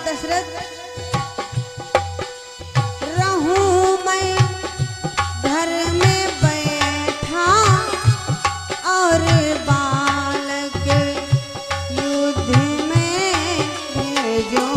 दशरथ रहूं मैं घर में बैठा और बालक युद्ध में भेजो।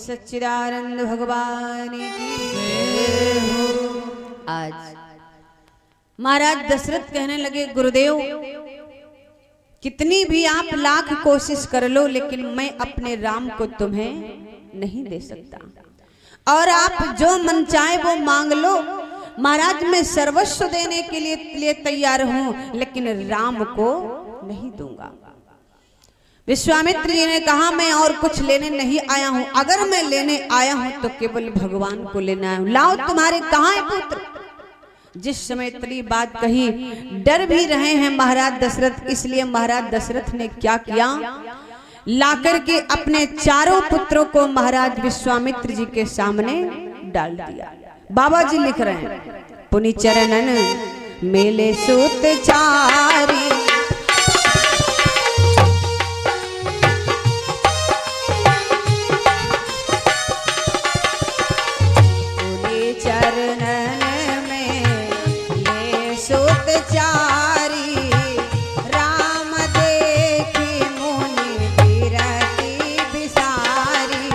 सच्चिदानंद भगवान की जय हो। आज महाराज दशरथ कहने लगे, गुरुदेव कितनी भी आप लाख कोशिश कर लो लेकिन मैं अपने राम को तुम्हें नहीं दे सकता, और आप जो मन चाहे वो मांग लो। महाराज मैं सर्वस्व देने के लिए तैयार हूं लेकिन राम को नहीं दूंगा। विश्वामित्र जी ने कहा, मैं और कुछ लेने नहीं आया हूं, अगर मैं लेने आया हूं तो केवल भगवान को लेने आया हूं। लाओ तुम्हारे कहां है पुत्र, जिस समय इतनी बात कही डर भी रहे हैं महाराज दशरथ, इसलिए महाराज दशरथ ने क्या किया, लाकर के अपने चारों पुत्रों को महाराज विश्वामित्र जी के सामने डाल दिया। बाबा जी लिख रहे हैं, पुनि चरणन मेले सूत चारी, पुनि चरणन मेले सूत चारी, राम देखी मुनि बिरति बिसारी,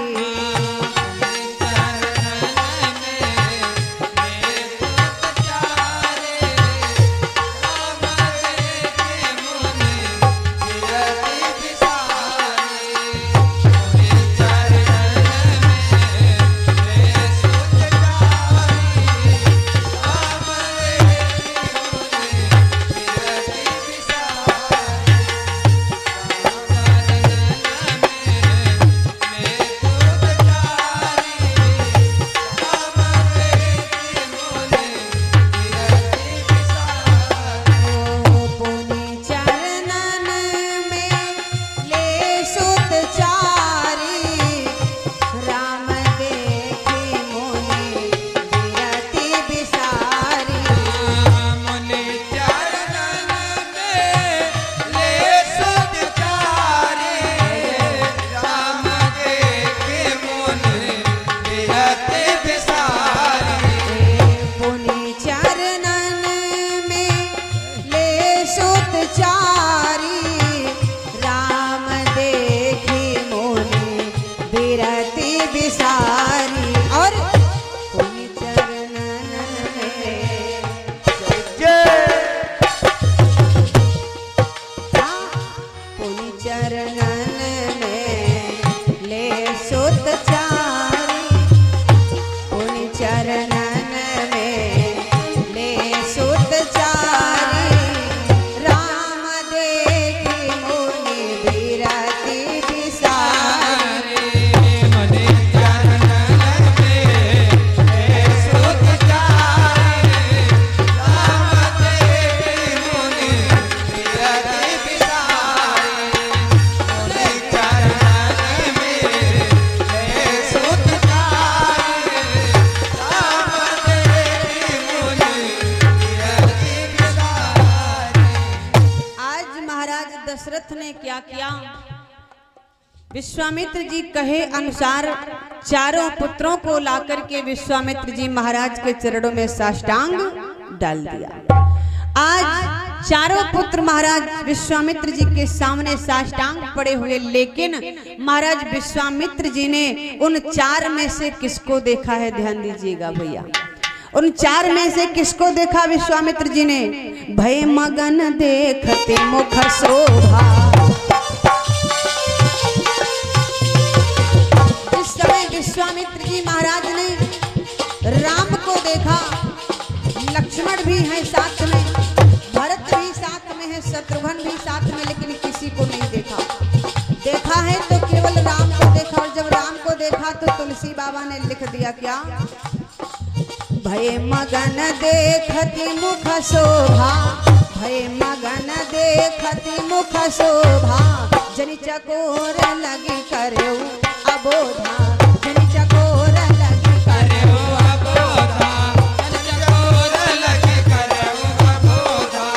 दशरथ ने क्या किया, विश्वामित्र जी कहे अनुसार चारों पुत्रों को लाकर के विश्वामित्र जी महाराज के चरणों में साष्टांग डाल दिया। आज चारों पुत्र महाराज विश्वामित्र जी के सामने साष्टांग पड़े हुए, लेकिन महाराज विश्वामित्र जी ने उन चार में से किसको देखा है, ध्यान दीजिएगा भैया, उन चार में से किसको देखा विश्वामित्र जी ने, भय मगन देखते मुख शोभा। जिस समय विश्वामित्र जी महाराज ने राम को देखा, लक्ष्मण भी है साथ में, भरत भी साथ में है, शत्रुघ्न भी साथ में, लेकिन किसी को नहीं देखा। देखा है तो केवल राम को देखा, और जब राम को देखा तो तुलसी बाबा ने लिख दिया क्या, भय मगन देखती मुख शोभा, भय मगन देखती मुख शोभा, जनि चकोर लगी करो अबोधा, जनि चकोर लगी करो अबोधा, जनि चकोर लगी करो अबोधा,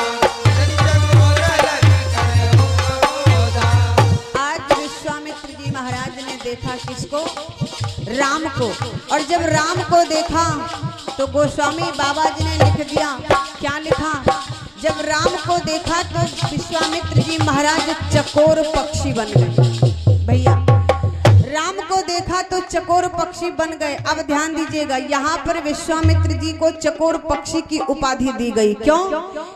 जनि चकोर लगी करो अबोधा। आज विश्वामित्र जी महाराज ने देखा किसको, राम को, और जब राम को देखा तो गोस्वामी बाबा जी ने लिख दिया, क्या लिखा, जब राम को देखा तो विश्वामित्र जी महाराज चकोर पक्षी बन गए। भैया राम को देखा तो चकोर पक्षी बन गए। अब ध्यान दीजिएगा, यहाँ पर विश्वामित्र जी को चकोर पक्षी की उपाधि दी गई, क्यों,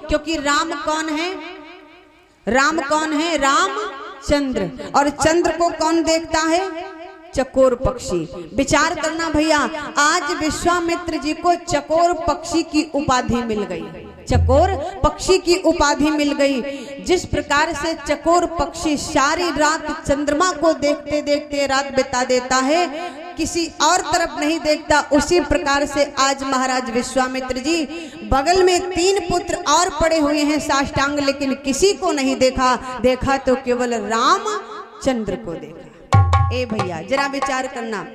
क्योंकि राम कौन है, राम कौन है, रामचंद्र, और चंद्र को कौन देखता है, चकोर पक्षी। विचार करना भैया, आज विश्वामित्र जी को चकोर पक्षी की उपाधि मिल गई, चकोर पक्षी की उपाधि मिल गई। जिस प्रकार से चकोर पक्षी सारी रात चंद्रमा को देखते देखते रात बिता देता है, किसी और तरफ नहीं देखता, उसी प्रकार से आज महाराज विश्वामित्र जी बगल में 3 पुत्र और पड़े हुए हैं साष्टांग, लेकिन किसी को नहीं देखा। देखा तो केवल रामचंद्र को देखा। ए भैया जरा विचार करना,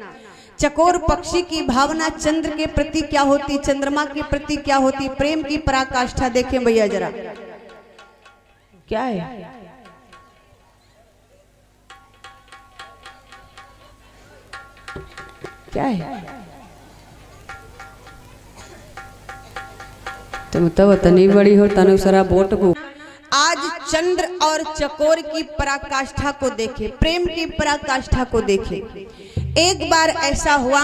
चकोर पक्षी की भावना चंद्र के प्रति क्या होती, चंद्रमा के प्रति क्या होती, प्रेम की पराकाष्ठा देखें भैया जरा। क्या है? क्या है? तुम तो इतनी बड़ी हो तनुसरा बोट को। आज चंद्र और चकोर की पराकाष्ठा को देखे, प्रेम की पराकाष्ठा को देखे। एक बार ऐसा हुआ,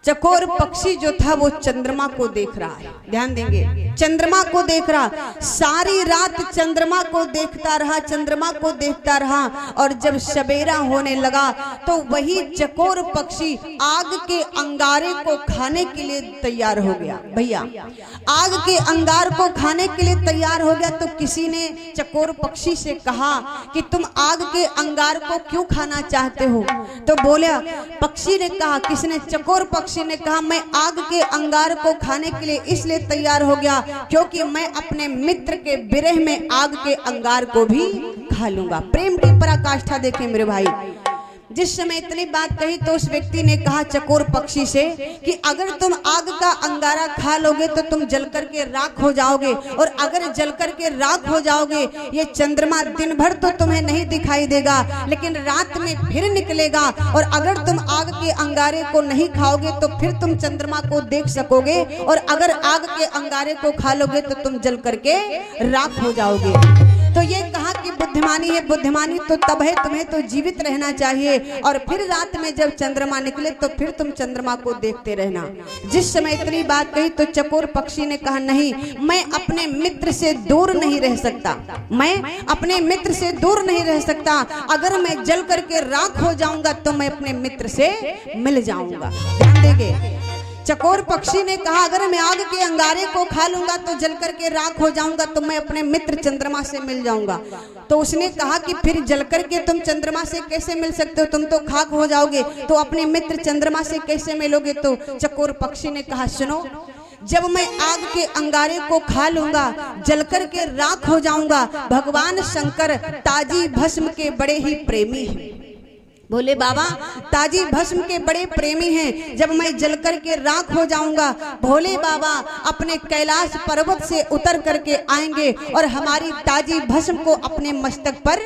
चकोर पक्षी जो था वो चंद्रमा को देख रहा है, ध्यान देंगे, चंद्रमा को देख रहा, सारी रात चंद्रमा को देखता रहा, चंद्रमा को देखता रहा। और जब सवेरा होने लगा तो वही चकोर पक्षी आग के अंगारे को खाने के लिए तैयार हो गया। भैया आग के अंगार को खाने के लिए तैयार हो गया तो किसी ने चकोर पक्षी से कहा कि तुम आग के अंगार को क्यों खाना चाहते हो? तो बोला, पक्षी ने कहा, किसने? चकोर पक्षी ने कहा, मैं आग के अंगार को खाने के लिए इसलिए तैयार हो गया क्योंकि मैं अपने मित्र के विरह में आग के अंगार को भी खा लूंगा। प्रेम की पराकाष्ठा देखें मेरे भाई। जिस समय इतनी बात कही तो उस व्यक्ति ने कहा चकोर पक्षी से कि अगर तुम आग का अंगारा खा लोगे तो तुम जलकर के राख हो जाओगे, और अगर जलकर के राख हो जाओगे ये चंद्रमा दिन भर तो तुम्हें नहीं दिखाई देगा, लेकिन रात में फिर निकलेगा, और अगर तुम आग के अंगारे को नहीं खाओगे तो फिर तुम चंद्रमा को देख सकोगे, और अगर आग के अंगारे को खा लोगे तो तुम जल करके राख हो जाओगे। तो ये कहा कि बुद्धिमानी है, बुद्धिमानी तो तब है, तुम्हें तो जीवित रहना चाहिए, और फिर रात में जब चंद्रमा निकले तो फिर तुम चंद्रमा को देखते रहना। जिस समय इतनी बात कही तो चकोर पक्षी ने कहा, नहीं, मैं अपने मित्र से दूर नहीं रह सकता, मैं अपने मित्र से दूर नहीं रह सकता। अगर मैं जल करके राख हो जाऊंगा तो मैं अपने मित्र से मिल जाऊंगा। ध्यान देंगे, चकोर पक्षी ने कहा अगर मैं आग के अंगारे को खा लूंगा तो जल करके राख हो जाऊंगा तो मैं अपने मित्र चंद्रमा से मिल जाऊंगा। तो उसने कहा कि फिर जल करके तुम चंद्रमा से कैसे मिल सकते हो, तुम तो खाक हो जाओगे, तो अपने मित्र चंद्रमा से कैसे मिलोगे? तो चकोर पक्षी ने कहा, सुनो, जब मैं आग के अंगारे को खा लूंगा, जलकर के राख हो जाऊंगा, भगवान शंकर ताजी भस्म के बड़े ही प्रेमी हैं। बोले बाबा ताजी भस्म के बड़े प्रेमी हैं, जब मैं जलकर के राख हो जाऊंगा, भोले बाबा अपने कैलाश पर्वत से उतर करके आएंगे और हमारी ताजी भस्म को अपने मस्तक पर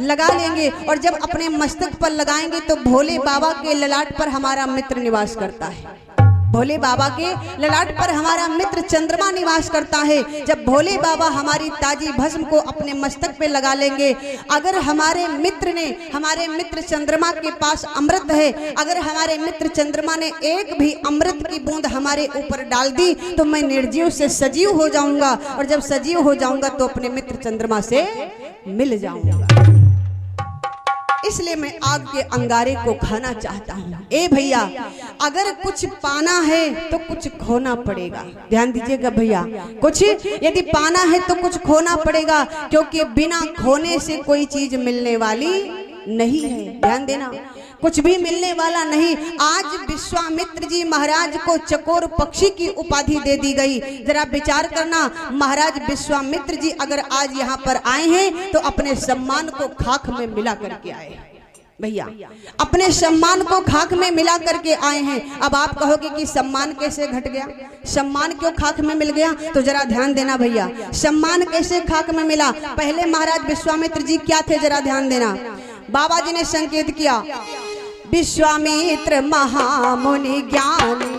लगा लेंगे, और जब अपने मस्तक पर लगाएंगे तो भोले बाबा के ललाट पर हमारा मित्र निवास करता है। भोले बाबा के ललाट पर हमारा मित्र चंद्रमा निवास करता है। जब भोले बाबा हमारी ताजी भस्म को अपने मस्तक पे लगा लेंगे, अगर हमारे मित्र चंद्रमा के पास अमृत है, अगर हमारे मित्र चंद्रमा ने एक भी अमृत की बूंद हमारे ऊपर डाल दी तो मैं निर्जीव से सजीव हो जाऊंगा, और जब सजीव हो जाऊंगा तो अपने मित्र चंद्रमा से मिल जाऊंगा। इसलिए मैं आग के अंगारे को खाना चाहता हूँ। ए भैया, अगर कुछ पाना है तो कुछ खोना पड़ेगा। ध्यान दीजिएगा भैया, कुछ यदि पाना है तो कुछ खोना पड़ेगा, क्योंकि बिना खोने से कोई चीज मिलने वाली नहीं है। ध्यान देना, कुछ भी मिलने वाला नहीं। आज विश्वामित्र जी महाराज को चकोर पक्षी की उपाधि दे दी गई। जरा विचार करना, महाराज विश्वामित्र जी अगर आज यहाँ पर आए हैं तो अपने सम्मान को खाक में मिला करके आए। भैया अपने सम्मान को खाक में मिला करके आए हैं। अब आप कहोगे कि सम्मान कैसे घट गया, सम्मान क्यों खाक में मिल गया? तो जरा ध्यान देना भैया, सम्मान कैसे खाक में मिला? पहले महाराज विश्वामित्र जी क्या थे, जरा ध्यान देना। बाबा जी ने संकेत किया, विश्वामित्र महामुनि ज्ञानी,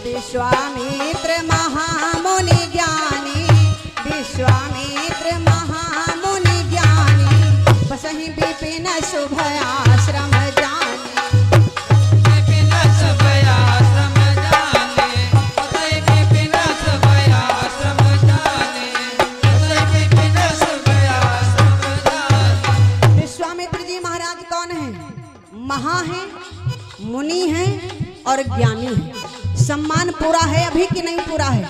विश्वामित्र महामुनि ज्ञानी, विश्वामित्र महामुनि ज्ञानी, बसहि विपिन शुभ आश्रम जानी, विपिन शुभ आश्रम जाने, विपिन शुभ आश्रम जाने, विपिन शुभ आश्रम जाने। विश्वामित्र जी महाराज कौन है? महा है, मुनि है और ज्ञानी है। सम्मान पूरा है अभी कि नहीं पूरा है?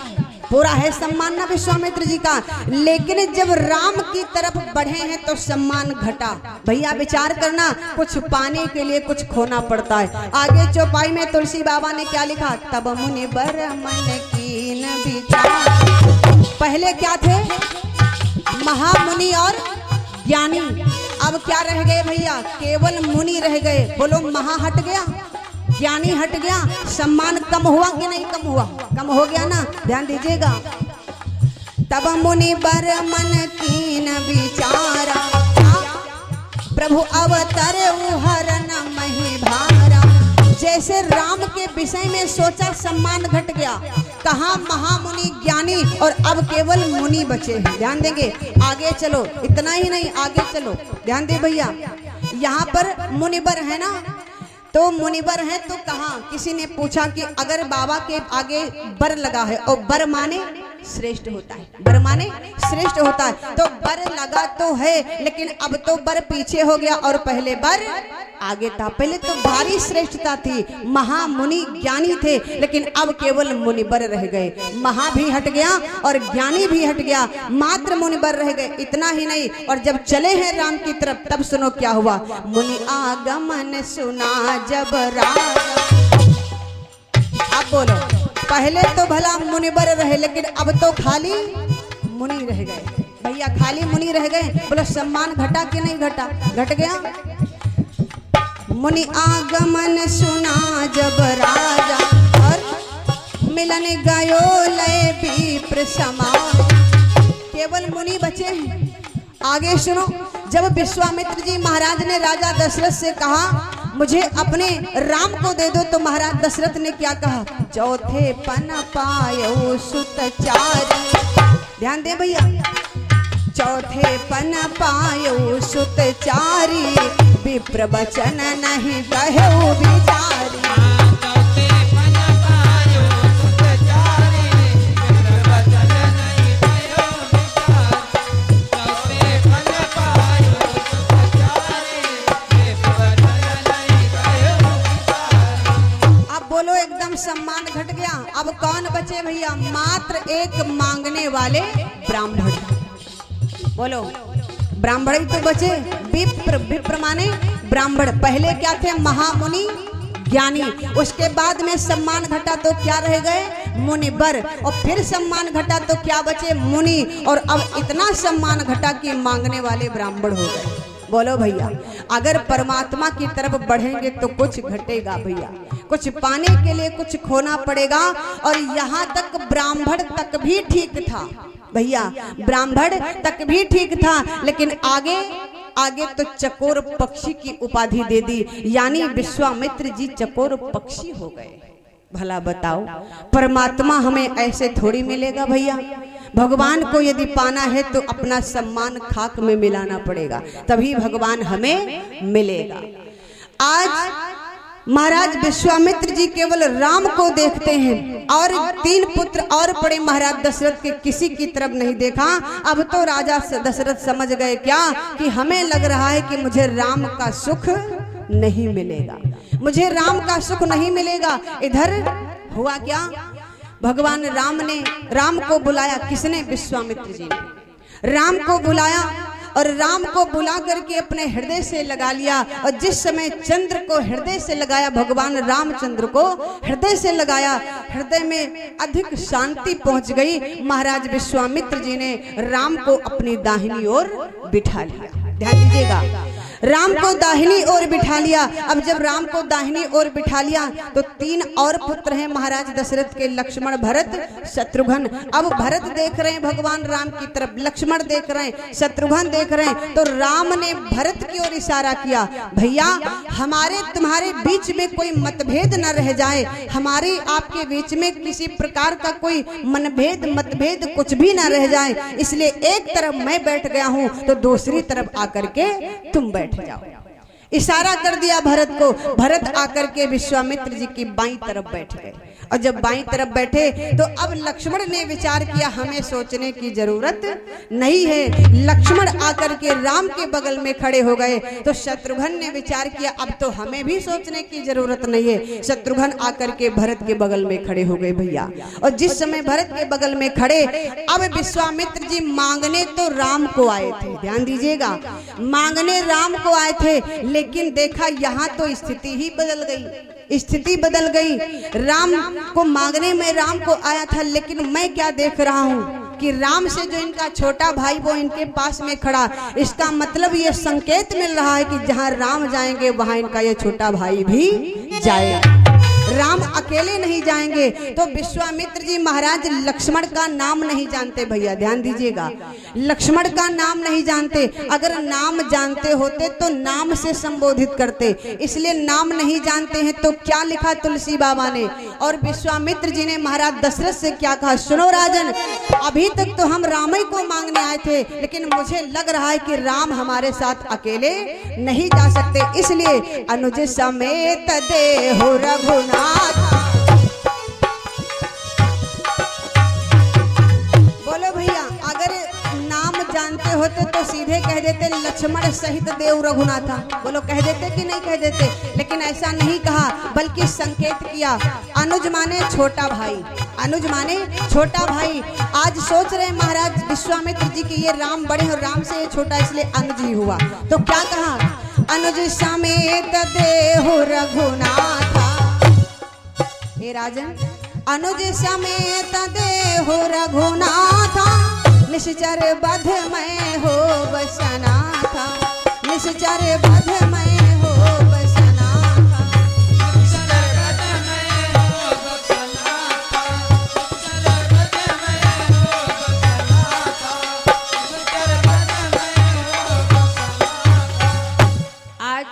पूरा है सम्मान ना विश्वामित्र जी का, लेकिन जब राम की तरफ बढ़े हैं तो सम्मान घटा। भैया विचार करना, कुछ पाने के लिए कुछ खोना पड़ता है। आगे चौपाई में तुलसी बाबा ने क्या लिखा, तब मुनि बर मन कीन विचार। पहले क्या थे, महामुनि और ज्ञानी, अब क्या रह गए भैया, केवल मुनि रह गए। बोलो महा हट गया, ज्ञानी हट गया, सम्मान कम हुआ कि नहीं कम हुआ, कम हो गया ना, ध्यान दीजिएगा। तब मुनि बर मन कीन विचारा, प्रभु अवतर हरन मही भारा। जैसे राम के विषय में सोचा, सम्मान घट गया, कहा महामुनि ज्ञानी और अब केवल मुनि बचे हैं। ध्यान देंगे, आगे चलो, इतना ही नहीं आगे चलो, ध्यान दे भैया। यहाँ पर मुनिबर है ना, तो मुनिबर है तो कहा, किसी ने पूछा कि अगर बाबा के आगे बर लगा है और बर माने श्रेष्ठ होता है, बर माने श्रेष्ठ होता है, तो बर लगा तो है, लेकिन अब तो बर पीछे हो गया और पहले बर आगे था। पहले तो भारी श्रेष्ठता थी, महामुनि ज्ञानी थे, लेकिन अब केवल मुनिबर रह गए। महा भी हट गया और ज्ञानी भी हट गया, मात्र मुनिबर रह गए। इतना ही नहीं, और जब चले हैं राम की तरफ, तब सुनो क्या हुआ। मुनि आगमन सुना जब राजा। अब बोलो, पहले तो भला मुनिबर रहे, लेकिन अब तो खाली मुनि रह गए। भैया खाली मुनि रह गए, बोलो सम्मान घटा कि नहीं घटा, घट गया। मुनि आगमन सुना जब राजा, और मिलन गयो लय विप्र समान। केवल मुनि बचे हैं। आगे सुनो, जब विश्वामित्र जी महाराज ने राजा दशरथ से कहा मुझे अपने राम को दे दो, तो महाराज दशरथ ने क्या कहा, चौथे पन पायो सुत चारी। ध्यान दे भैया, चौथे पन पायो सुत चारी, विप्र वचन नहीं कहो बिचारी। सम्मान घट गया। अब कौन बचे भैया, मात्र एक मांगने वाले ब्राह्मण। बोलो, ब्राह्मण ही तो बचे। विप्र, विप्र माने ब्राह्मण। पहले क्या थे, महामुनि ज्ञानी, उसके बाद में सम्मान घटा तो क्या रह गए, मुनिबर, और फिर सम्मान घटा तो क्या बचे, मुनि, और अब इतना सम्मान घटा कि मांगने वाले ब्राह्मण हो गए। बोलो भैया, अगर परमात्मा की तरफ बढ़ेंगे तो कुछ घटेगा भैया, कुछ पाने के लिए कुछ खोना पड़ेगा। और यहाँ तक ब्राह्मण तक भी ठीक था भैया, ब्राह्मण तक भी ठीक था, लेकिन आगे आगे तो चकोर पक्षी की उपाधि दे दी, यानी विश्वामित्र जी चकोर पक्षी हो गए। भला बताओ, परमात्मा हमें ऐसे थोड़ी मिलेगा भैया। भगवान को यदि पाना है तो अपना सम्मान खाक में मिलाना पड़ेगा, तभी भगवान हमें मिलेगा। आज महाराज विश्वामित्र जी केवल राम को देखते हैं, और 3 पुत्र और पड़े महाराज दशरथ के, किसी की तरफ नहीं देखा। अब तो राजा दशरथ समझ गए क्या, कि हमें लग रहा है कि मुझे राम का सुख नहीं मिलेगा, मुझे राम का सुख नहीं मिलेगा। इधर हुआ क्या, भगवान राम ने राम को बुलाया। किसने, विश्वामित्र जी ने राम को बुलाया, और राम को बुला करके अपने हृदय से लगा लिया। और जिस समय चंद्र को हृदय से लगाया, भगवान रामचंद्र को हृदय से लगाया, हृदय में अधिक शांति पहुंच गई। महाराज विश्वामित्र जी ने राम को अपनी दाहिनी ओर बिठा लिया। ध्यान दीजिएगा, राम को दाहिनी ओर बिठा लिया। अब जब राम को दाहिनी ओर बिठा लिया तो 3 और पुत्र हैं महाराज दशरथ के, लक्ष्मण, भरत, शत्रुघ्न। अब भरत देख रहे हैं भगवान राम की तरफ, लक्ष्मण देख रहे हैं, शत्रुघ्न देख रहे हैं। तो राम ने भरत की ओर इशारा किया, भैया हमारे तुम्हारे बीच में कोई मतभेद न रह जाए, हमारे आपके बीच में किसी प्रकार का कोई मनभेद मतभेद कुछ भी न रह जाए, इसलिए एक तरफ मैं बैठ गया हूं तो दूसरी तरफ आकर के तुम बैठ जाओ। इशारा कर दिया भरत को। भरत आकर के विश्वामित्र जी की बाईं तरफ बैठ गए। और जब बाईं तरफ बैठे तो अब लक्ष्मण ने विचार किया हमें सोचने की जरूरत नहीं है। लक्ष्मण आकर के राम के बगल में खड़े हो गए। तो शत्रुघ्न ने विचार किया अब तो हमें भी सोचने की जरूरत नहीं है। शत्रुघ्न आकर के भरत के बगल में खड़े हो गए भैया। और जिस समय भरत के बगल में खड़े, अब विश्वामित्र जी मांगने तो राम को आए थे, ध्यान दीजिएगा, मांगने राम को आए थे, लेकिन देखा यहाँ तो स्थिति ही बदल गई। स्थिति बदल गई। राम को मांगने में राम को आया था, लेकिन मैं क्या देख रहा हूँ कि राम से जो इनका छोटा भाई वो इनके पास में खड़ा। इसका मतलब ये संकेत मिल रहा है कि जहाँ राम जाएंगे वहां इनका ये छोटा भाई भी जाएगा। राम अकेले नहीं जाएंगे। तो विश्वामित्र जी महाराज लक्ष्मण का नाम नहीं जानते भैया, ध्यान दीजिएगा, लक्ष्मण का नाम नहीं जानते। अगर नाम जानते होते तो नाम से संबोधित करते, इसलिए नाम नहीं जानते हैं। तो क्या लिखा तुलसी बाबा ने और विश्वामित्र जी ने महाराज दशरथ से क्या कहा, सुनो राजन, अभी तक तो हम राम ही को मांगने आए थे, लेकिन मुझे लग रहा है कि राम हमारे साथ अकेले नहीं जा सकते, इसलिए अनुज समेत देहु रघुनाथ। बोलो भैया, अगर नाम जानते होते तो सीधे कह देते लक्ष्मण सहित देव रघुनाथा। बोलो कह देते कि नहीं कह देते, लेकिन ऐसा नहीं कहा, बल्कि संकेत किया। अनुज माने छोटा भाई, अनुज माने छोटा भाई। आज सोच रहे महाराज विश्वामित्र जी की ये राम बड़े और राम से ये छोटा, इसलिए अनुज ही हुआ। तो क्या कहा, अनुज समेत देहु रघुनाथा। हे राजन, अनुज समेत देहु रघुनाथा, निश्चर बध मैं हो बसना था, निश्चर बध मैं हो बसना था, निश्चर बध मैं हो बसना था, निश्चर बध मैं हो बसना था, निश्चर बध मैं हो बसना था। आज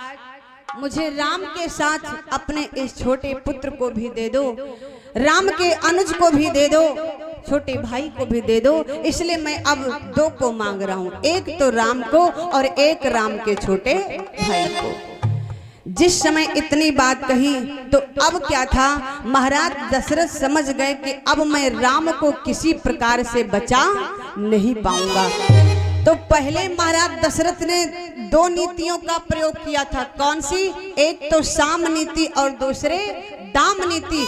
मुझे राम के साथ अपने इस छोटे पुत्र को भी दे दो, राम के अनुज को भी दे दो, छोटे भाई को भी दे दो। इसलिए मैं अब दो को मांग रहा हूं, एक तो राम को और एक राम के छोटे भाई को। जिस समय इतनी बात कही तो अब क्या था, महाराज दशरथ समझ गए कि अब मैं राम को किसी प्रकार से बचा नहीं पाऊंगा। तो पहले महाराज दशरथ ने दो नीतियों का प्रयोग किया था। कौन सी? एक तो साम नीति और दूसरे दाम नीति।